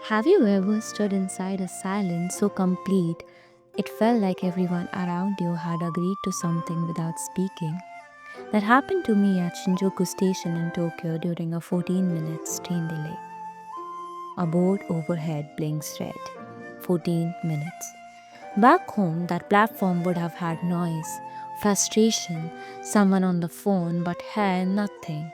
Have you ever stood inside a silence so complete it felt like everyone around you had agreed to something without speaking? That happened to me at Shinjuku Station in Tokyo during a 14-minute train delay. A board overhead blinks red. 14 minutes. Back home, that platform would have had noise, frustration, someone on the phone, but here, nothing.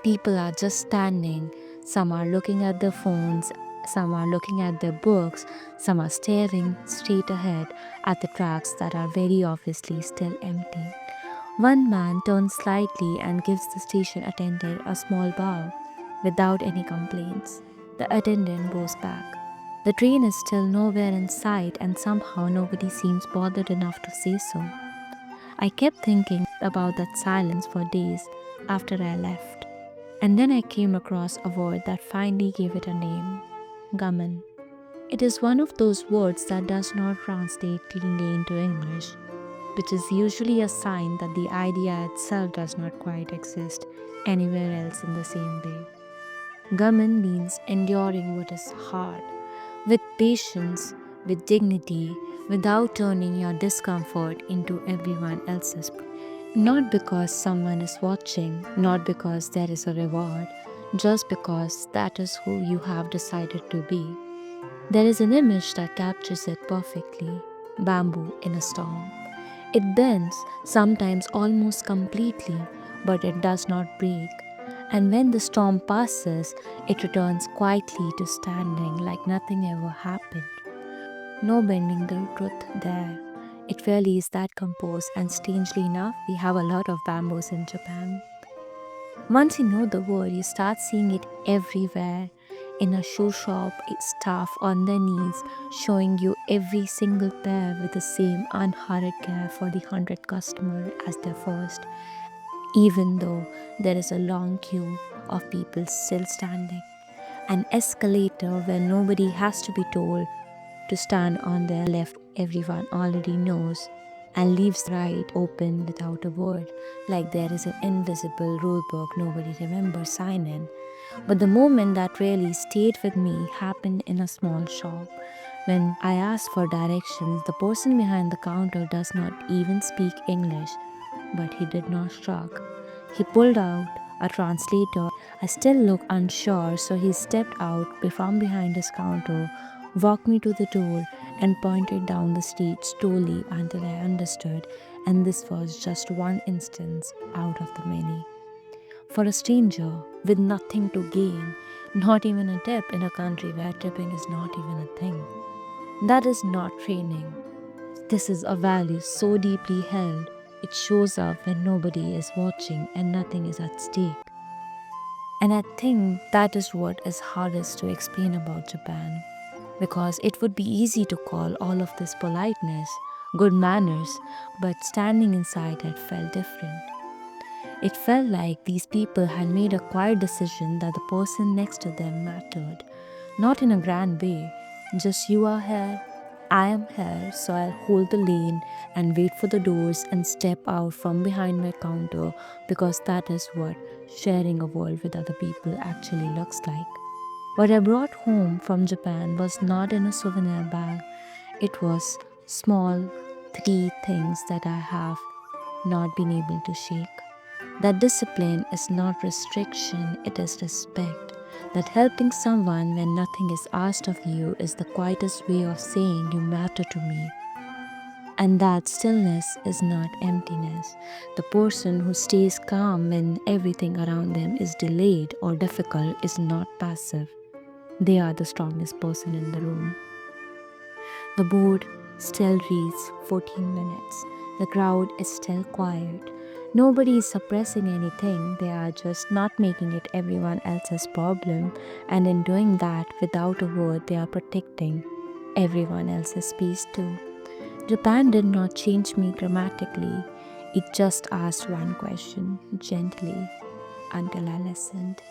People are just standing. Some are looking at their phones, some are looking at their books, some are staring straight ahead at the tracks that are very obviously still empty. One man turns slightly and gives the station attendant a small bow without any complaints. The attendant goes back. The train is still nowhere in sight, and somehow nobody seems bothered enough to say so. I kept thinking about that silence for days after I left. And then I came across a word that finally gave it a name: Gaman. It is one of those words that does not translate cleanly into English, which is usually a sign that the idea itself does not quite exist anywhere else in the same way. Gaman means enduring what is hard, with patience, with dignity, without turning your discomfort into everyone else's. Not because someone is watching, not because there is a reward, just because that is who you have decided to be. There is an image that captures it perfectly: bamboo in a storm. It bends, sometimes almost completely, but it does not break. And when the storm passes, it returns quietly to standing like nothing ever happened. No bending the truth there. It really is that composed, and strangely enough, we have a lot of bamboos in Japan. Once you know the word, you start seeing it everywhere. In a shoe shop, it's staff on their knees, showing you every single pair with the same unhurried care for the 100th customer as their first, even though there is a long queue of people still standing. An escalator where nobody has to be told to stand on their left, everyone already knows, and leaves the right open without a word, like there is an invisible rulebook nobody remembers signing. But the moment that really stayed with me happened in a small shop. When I asked for directions, the person behind the counter does not even speak English, but he did not shrug. He pulled out a translator. I still looked unsure, so he stepped out from behind his counter, walked me to the door, and pointed down the street slowly until I understood, and this was just one instance out of the many. For a stranger with nothing to gain, not even a tip in a country where tipping is not even a thing. That is not training. This is a value so deeply held, it shows up when nobody is watching and nothing is at stake. And I think that is what is hardest to explain about Japan, because it would be easy to call all of this politeness, good manners, but standing inside it felt different. It felt like these people had made a quiet decision that the person next to them mattered. Not in a grand way, just you are here, I am here, so I'll hold the lane and wait for the doors and step out from behind my counter, because that is what sharing a world with other people actually looks like. What I brought home from Japan was not in a souvenir bag, it was small, three things that I have not been able to shake. That discipline is not restriction, it is respect. That helping someone when nothing is asked of you is the quietest way of saying you matter to me. And that stillness is not emptiness. The person who stays calm when everything around them is delayed or difficult is not passive. They are the strongest person in the room. The board still reads 14 minutes. The crowd is still quiet. Nobody is suppressing anything, they are just not making it everyone else's problem, and in doing that without a word, they are protecting everyone else's peace too. Japan did not change me dramatically, it just asked one question gently until I listened.